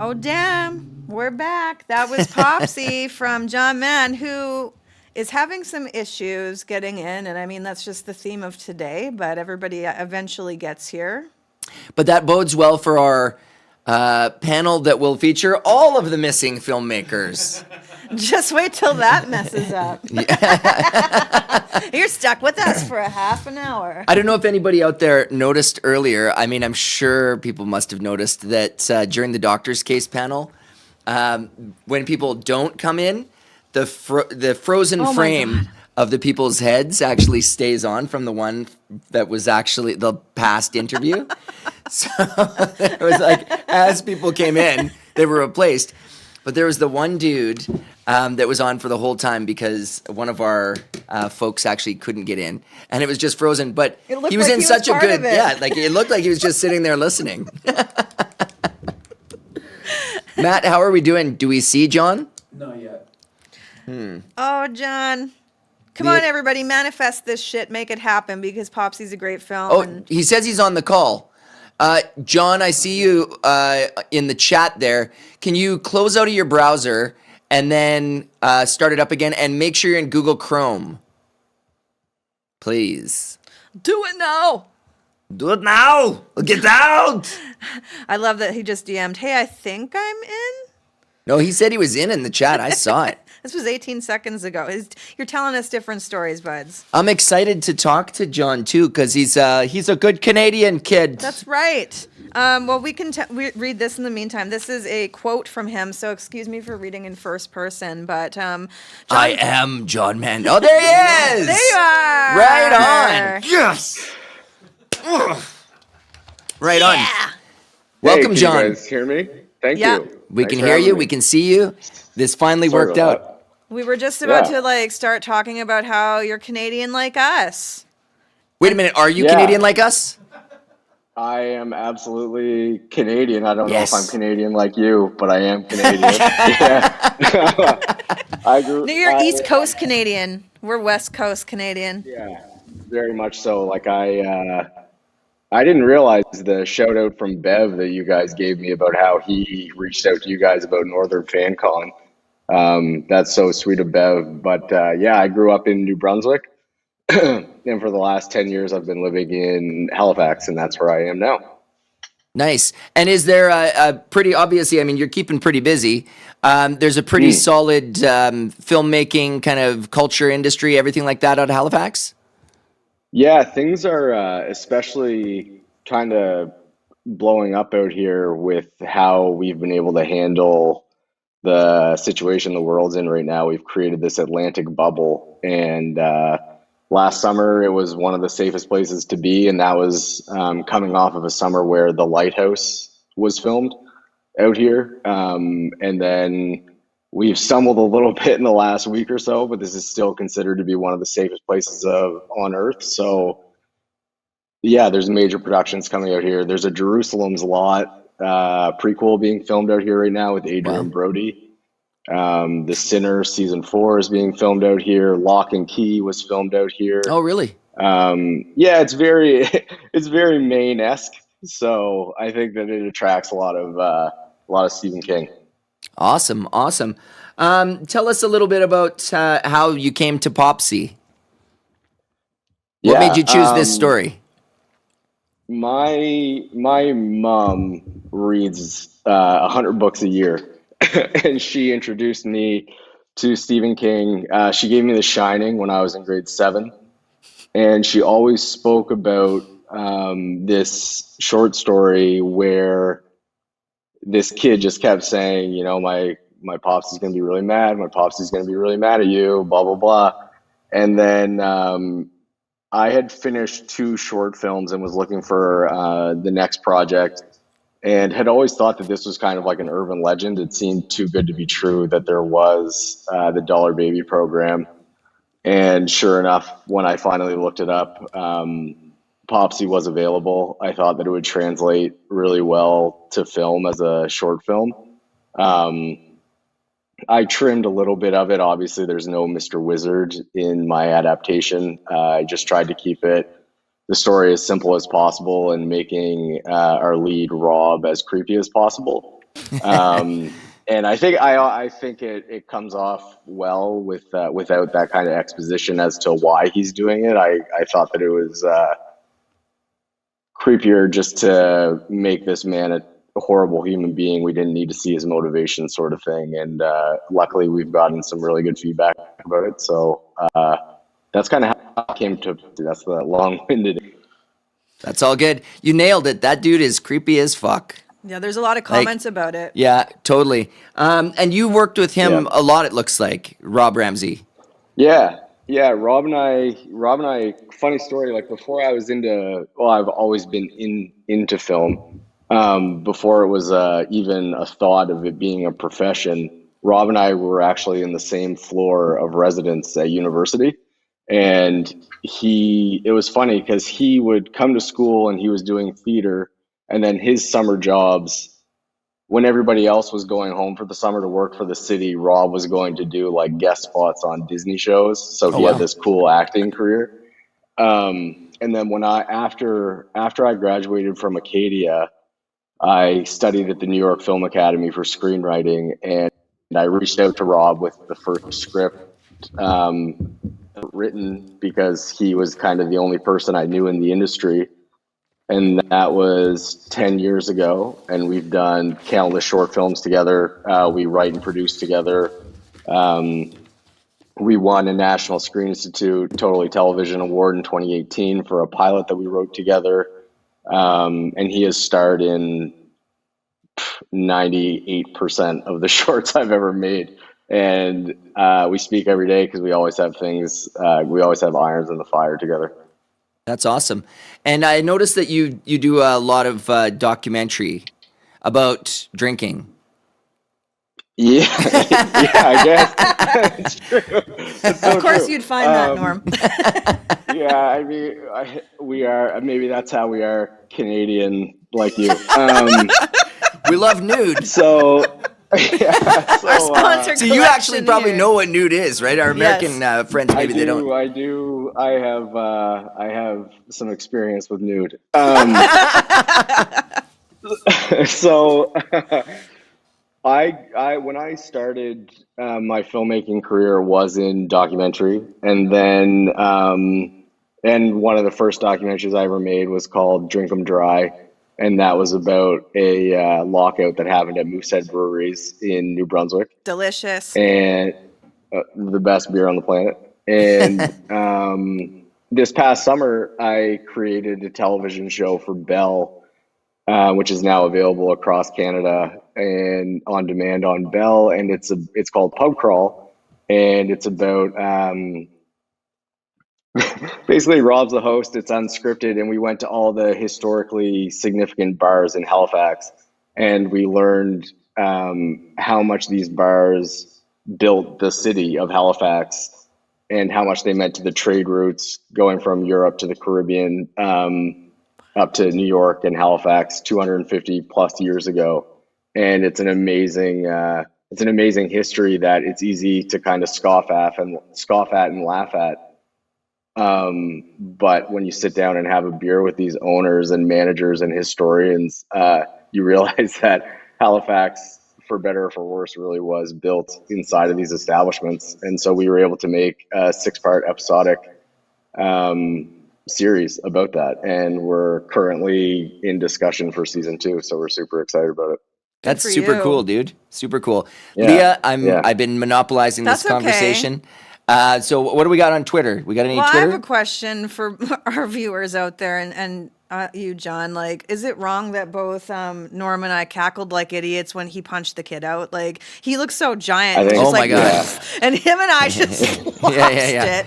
Oh, damn. We're back. That was Popsy from Jon Mann, who is having some issues getting in. And I mean, that's just the theme of today, but everybody eventually gets here. But that bodes well for our panel that will feature all of the missing filmmakers. Just wait till that messes up. You're stuck with us for a half an hour. I don't know if anybody out there noticed earlier. I mean, I'm sure people must have noticed that during the doctor's case panel, when people don't come in, the frozen frame of the people's heads actually stays on from the one that was actually the past interview. So it was like, as people came in, they were replaced. But there was the one dude that was on for the whole time because one of our folks actually couldn't get in, and it was just frozen. But he was like in he such was a part good, of it. yeah, like it looked like he was just sitting there listening. Matt, how are we doing? Do we see John? Not yet. Oh, John. Come on, everybody. Manifest this shit. Make it happen because Popsy's a great film. Oh, he says he's on the call. John, I see you in the chat there. Can you close out of your browser and then start it up again and make sure you're in Google Chrome? Please. Do it now. Do it now. Get out. I love that he just DM'd, hey, I think I'm in. No, he said he was in the chat. I saw it. This was 18 seconds ago. You're telling us different stories, buds. I'm excited to talk to John too because he's a good Canadian kid. That's right. Well, we can read this in the meantime. This is a quote from him, so excuse me for reading in first person. But I am Jon Mann. Oh, there he is. There you are. Right on. Yes. Right on. Welcome, can John. You guys hear me? Thank Yeah. you. We Thanks can for hear having you. me. We can see you. This finally Sorry worked about out. We were just about Yeah. to start talking about how you're Canadian like us. Wait a minute. Are you Yeah. Canadian like us? I am absolutely Canadian. I don't Yes. know if I'm Canadian like you, but I am Canadian. Yeah. I grew. No, you're East Coast Canadian. We're West Coast Canadian. Yeah, very much so. Like I didn't realize the shout out from Bev that you guys gave me about how he reached out to you guys about Northern FanCon. That's so sweet of Bev. But yeah, I grew up in New Brunswick. And for the last 10 years, I've been living in Halifax, and that's where I am now. Nice. And is there a pretty, obviously, I mean, you're keeping pretty busy. There's a pretty solid filmmaking kind of culture industry, everything like that out of Halifax? Yeah, things are especially kind of blowing up out here with how we've been able to handle the situation the world's in right now. We've created this Atlantic bubble, and last summer it was one of the safest places to be, and that was coming off of a summer where The Lighthouse was filmed out here. And then we've stumbled a little bit in the last week or so, but this is still considered to be one of the safest places on Earth. So yeah, there's major productions coming out here. There's a Jerusalem's Lot prequel being filmed out here right now with Adrian Brody. The Sinner season 4 is being filmed out here. Lock and Key was filmed out here. Oh, really? Yeah, it's very it's very Maine-esque. So I think that it attracts a lot of Stephen King. Awesome. Awesome. Tell us a little bit about how you came to Popsy. What made you choose this story? My mom reads 100 books a year, and she introduced me to Stephen King. She gave me The Shining when I was in grade 7, and she always spoke about this short story where this kid just kept saying, you know, my pops is going to be really mad. My pops is going to be really mad at you, blah, blah, blah. And then I had finished 2 short films and was looking for the next project, and had always thought that this was kind of like an urban legend. It seemed too good to be true that there was the Dollar Baby program. And sure enough, when I finally looked it up, Popsy was available. I thought that it would translate really well to film as a short film. I trimmed a little bit of it. Obviously, there's no Mr. Wizard in my adaptation. I just tried to keep the story as simple as possible and making our lead Rob as creepy as possible. And I think it comes off well without that kind of exposition as to why he's doing it. I thought that it was creepier just to make this man a horrible human being. We didn't need to see his motivation, sort of thing. And luckily, we've gotten some really good feedback about it. So that's kind of how I came to. That's the long-winded. That's all good. You nailed it. That dude is creepy as fuck. Yeah, there's a lot of Like, comments about it. yeah, totally. And you worked with Yeah. him a lot, it looks like, Rob Ramsey. Yeah, yeah. Rob and I. Funny story. Like before, I was well, I've always been into film. Before it was even a thought of it being a profession. Rob and I were actually in the same floor of residence at university, and it was funny because he would come to school and he was doing theater, and then his summer jobs when everybody else was going home for the summer to work for the city, Rob was going to do like guest spots on Disney shows. So Oh, he had wow. this cool acting career. And then after I graduated from Acadia, I studied at the New York Film Academy for screenwriting, and I reached out to Rob with the first script written because he was kind of the only person I knew in the industry. And that was 10 years ago. And we've done countless short films together. We write and produce together. Um, we won a National Screen Institute Totally Television Award in 2018 for a pilot that we wrote together. And he has starred in 98% of the shorts I've ever made. And we speak every day because we always have we always have irons in the fire together. That's awesome. And I noticed that you do a lot of documentary about drinking. Yeah, yeah, I guess. It's true. It's so Of course, true. you'd find that, Norm. Yeah, I mean, we are, maybe that's how we are Canadian like you. We love nude. So, yeah, Our sponsor So you actually collection probably here. know what nude is, right? Our American Yes. friends, maybe they don't. I do. I have some experience with nude. So, when I started my filmmaking career was in documentary, and then and one of the first documentaries I ever made was called Drink 'Em Dry, and that was about a lockout that happened at Moosehead Breweries in New Brunswick, Delicious. and the best beer on the planet. And this past summer, I created a television show for Bell, which is now available across Canada and on demand on Bell, and it's called Pub Crawl, and it's about basically Rob's the host. It's unscripted, and we went to all the historically significant bars in Halifax, and we learned how much these bars built the city of Halifax and how much they meant to the trade routes going from Europe to the Caribbean, up to New York and Halifax 250 plus years ago. And it's an amazing history that it's easy to kind of scoff at and laugh at. But when you sit down and have a beer with these owners and managers and historians, you realize that Halifax, for better or for worse, really was built inside of these establishments. And so we were able to make a 6-part episodic series about that. And we're currently in discussion for season 2. So we're super excited about it. That's for super you. cool, dude. Super cool. Yeah, Leah, yeah. I've been monopolizing That's this okay. conversation. So what do we got on Twitter? We got any Well, I Twitter? have a question for our viewers out there, and you, John. Like, is it wrong that both Norm and I cackled like idiots when he punched the kid out? Like, he looks so giant. I He was think- just Oh my like, God. "Yes." And him and I just lost yeah.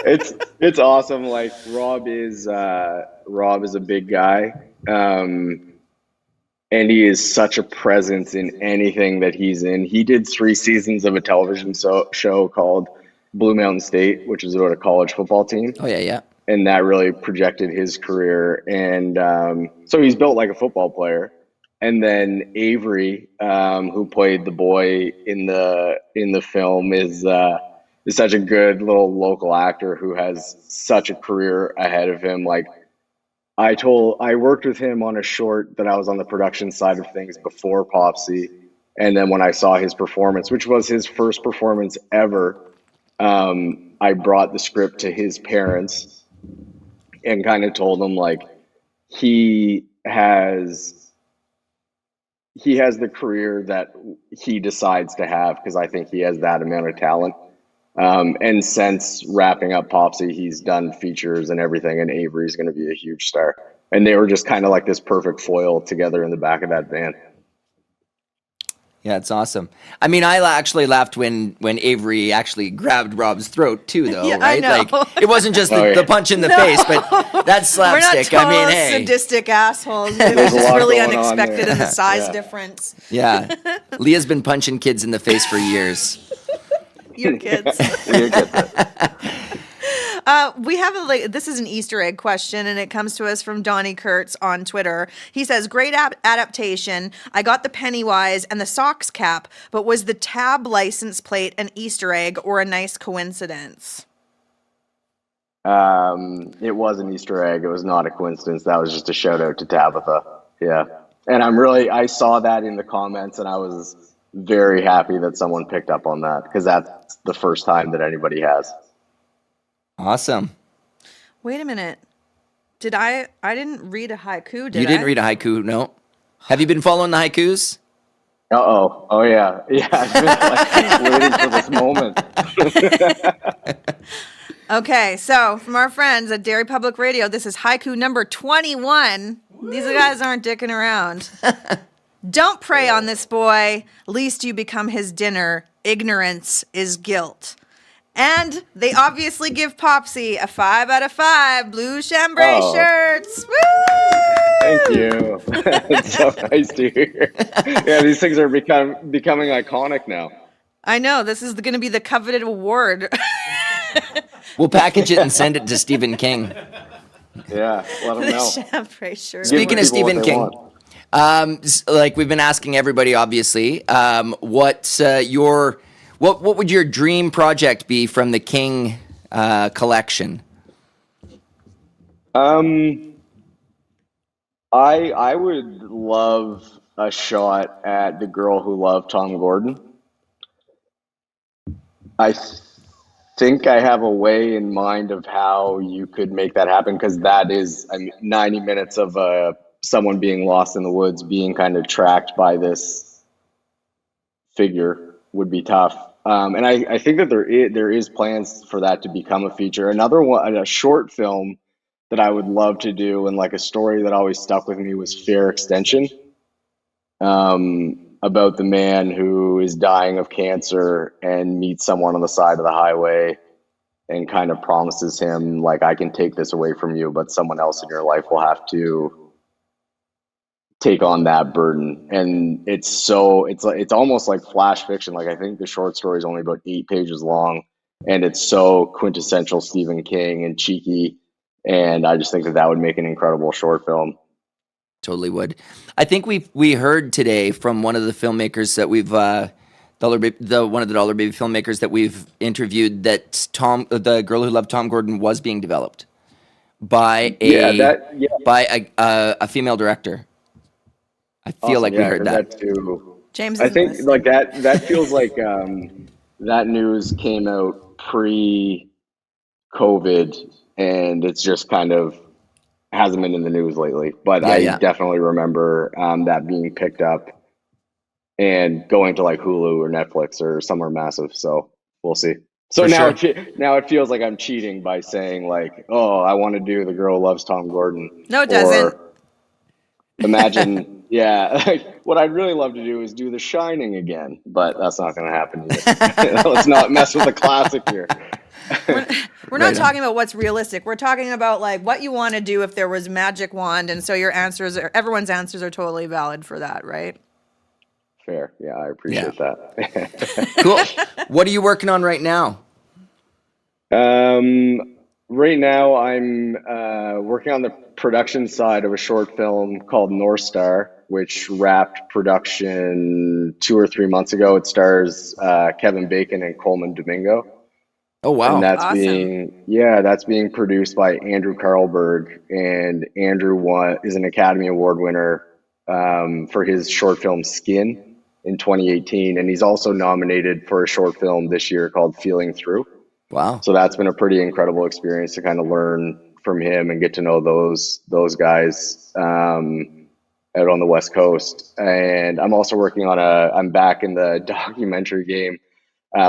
it. It's awesome. Like Rob is a big guy. And he is such a presence in anything that he's in. He did 3 seasons of a television show called Blue Mountain State, which is about a college football team. Oh yeah. And that really projected his career. And so he's built like a football player. And then Avery, who played the boy in the film, is such a good little local actor who has such a career ahead of him. Like I worked with him on a short that I was on the production side of things before Popsy. And then when I saw his performance, which was his first performance ever, I brought the script to his parents and kind of told them like he has he has the career that he decides to have because I think he has that amount of talent. And since wrapping up Popsy, he's done features and everything, and Avery's going to be a huge star. And they were just kind of like this perfect foil together in the back of that van. Yeah, it's awesome. I mean, I actually laughed when Avery actually grabbed Rob's throat too, though, Yeah, I right? know. Like it wasn't just Oh, yeah. the punch in the face, but that's We're not slapstick. total I mean, hey, sadistic assholes. It was a just lot really going on unexpected there. in the size Yeah. difference. yeah. Leah's been punching kids in the face for years. Your kids. Leah gets it. We have this is an Easter egg question, and it comes to us from Donnie Kurtz on Twitter. He says, great adaptation. I got the Pennywise and the socks cap, but was the tab license plate an Easter egg or a nice coincidence? It was an Easter egg. It was not a coincidence. That was just a shout out to Tabitha. Yeah. And I saw that in the comments and I was very happy that someone picked up on that because that's the first time that anybody has. Awesome. Wait a minute. I didn't read a haiku, did I? You didn't read a haiku, no? Have you been following the haikus? Uh-oh. Oh, yeah. Yeah. I've been like waiting for this moment. Okay, so from our friends at Dairy Public Radio, this is haiku number 21. These guys aren't dicking around. Don't prey on this boy, lest you become his dinner. Ignorance is guilt. And they obviously give Popsy a 5 out of 5 blue chambray Oh. shirts. Woo! Thank you. It's so nice to hear. Yeah, these things are becoming iconic now. I know, this is going to be the coveted award. We'll package it and send it to Stephen King. Yeah, let them The know. chambray shirt. Speaking of people what Stephen they King, want. like we've been asking everybody, obviously, what would your dream project be from the King collection? I would love a shot at The Girl Who Loved Tom Gordon. I think I have a way in mind of how you could make that happen because that is, I mean, 90 minutes of someone being lost in the woods, being kind of tracked by this figure would be tough. And I think that there is plans for that to become a feature. Another one, a short film that I would love to do, and like a story that always stuck with me was Fair Extension, about the man who is dying of cancer and meets someone on the side of the highway and kind of promises him like, I can take this away from you, but someone else in your life will have to take on that burden. And it's almost like flash fiction. Like, I think the short story is only about 8 pages long, and it's so quintessential Stephen King and cheeky. And I just think that would make an incredible short film. Totally would. I think we heard today from one of the filmmakers that we've one of the Dollar Baby filmmakers that we've interviewed that the Girl Who Loved Tom Gordon was being developed by a female director. I feel like we heard that too. James, I think like that feels like that news came out pre-COVID, and it's just kind of hasn't been in the news lately. But I definitely remember that being picked up and going to like Hulu or Netflix or somewhere massive. So we'll see. So now it feels like I'm cheating by saying like, oh, I want to do The Girl Who Loves Tom Gordon. No, it doesn't. Imagine, yeah, like what I'd really love to do is do The Shining again, but that's not going to happen either. Let's not mess with the classic here. We're not talking about what's realistic. We're talking about like what you want to do if there was a magic wand, and so everyone's answers are totally valid for that, right? Fair. Yeah, I appreciate that. Cool. What are you working on right now? Right now I'm working on the production side of a short film called North Star, which wrapped production 2 or 3 months ago. It stars Kevin Bacon and Coleman Domingo. Oh, wow. And Awesome. that's being produced by Andrew Carlberg, and Andrew is an Academy Award winner for his short film Skin in 2018, and he's also nominated for a short film this year called Feeling Through. Wow. So that's been a pretty incredible experience to kind of learn from him and get to know those guys out on the West Coast. And I'm also working on I'm back in the documentary game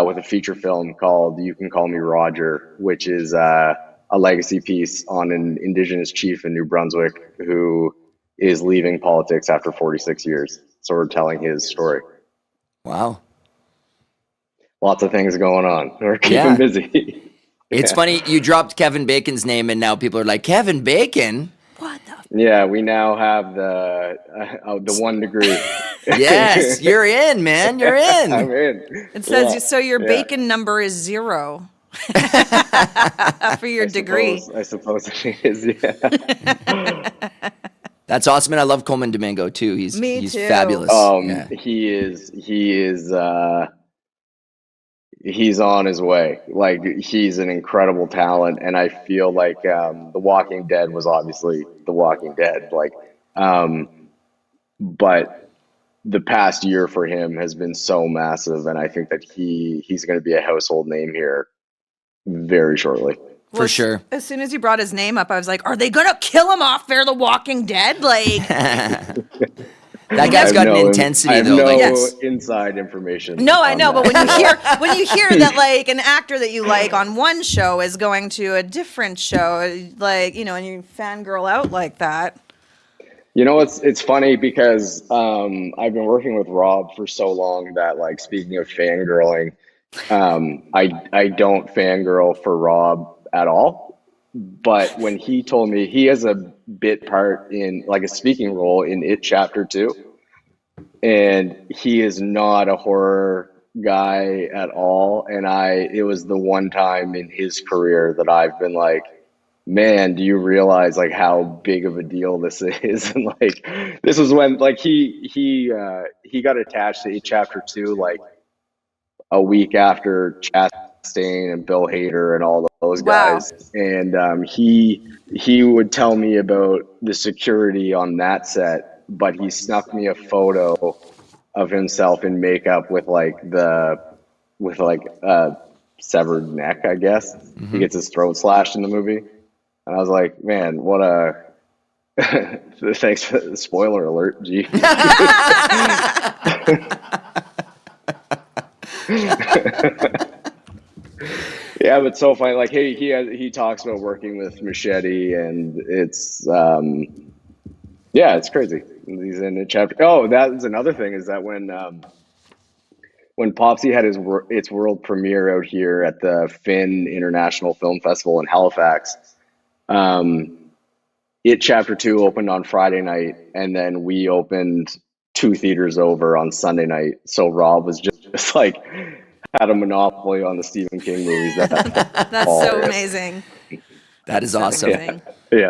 with a feature film called You Can Call Me Roger, which is a legacy piece on an Indigenous chief in New Brunswick who is leaving politics after 46 years. So we're telling his story. Wow. Lots of things going on. We're keeping Yeah. busy. It's funny, you dropped Kevin Bacon's name, and now people are like, Kevin Bacon? What the? Yeah, we now have the 1 degree. Yes, you're in, man. You're I'm in. in. It says Yeah, so. Your yeah. bacon number is 0 for your degree. I suppose it is. Yeah. That's awesome, and I love Coleman Domingo too. He's Me he's too. fabulous. Yeah. He's on his way. Like, he's an incredible talent, and I feel like The Walking Dead was obviously The Walking Dead. Like, but the past year for him has been so massive, and I think that he's going to be a household name here very shortly. For Well, sure. As soon as you brought his name up, I was like, are they going to kill him off Fear the Walking Dead? Like, That guy's got an intensity, I have though. no like, Yes. inside information. no, I on know, that. but when you hear that, like, an actor that you like on one show is going to a different show, like, and you fangirl out like that. It's funny because I've been working with Rob for so long that, like, speaking of fangirling, I don't fangirl for Rob at all. But when he told me he has a bit part in, like, a speaking role in It Chapter 2, and he is not a horror guy at all. And it was the one time in his career that I've been like, man, do you realize, like, how big of a deal this is? And, like, this was when, like, he got attached to Chapter 2 like a week after Chastain and Bill Hader and all those Wow. guys. And he would tell me about the security on that set, but he snuck me a photo of himself in makeup with a severed neck, I guess. He gets his throat slashed in the movie. And I was like, man, what a thanks for the spoiler alert, G. Yeah, but so funny. Like, hey, he talks about working with Machete, and it's it's crazy. He's in a chapter. Oh, that's another thing, is that when Popsy had its world premiere out here at the Finn International Film Festival in Halifax, It Chapter 2 opened on Friday night, and then we opened 2 theaters over on Sunday night. So Rob was just like, had a monopoly on the Stephen King movies. That's so amazing. that is awesome. Amazing. Yeah.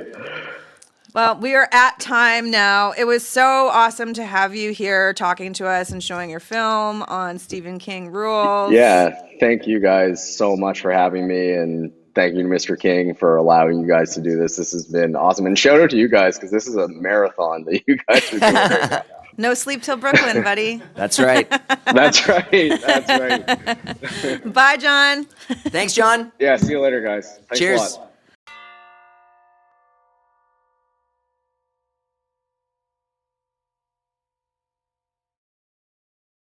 Well, we are at time now. It was so awesome to have you here talking to us and showing your film on Stephen King rules. Yeah. Thank you guys so much for having me, and thank you to Mr. King for allowing you guys to do this. This has been awesome. And shout out to you guys, because this is a marathon that you guys are doing right now. No sleep till Brooklyn, buddy. That's right. That's right. That's right. Bye, John. Thanks, John. Yeah. See you later, guys. Thanks Cheers. a lot.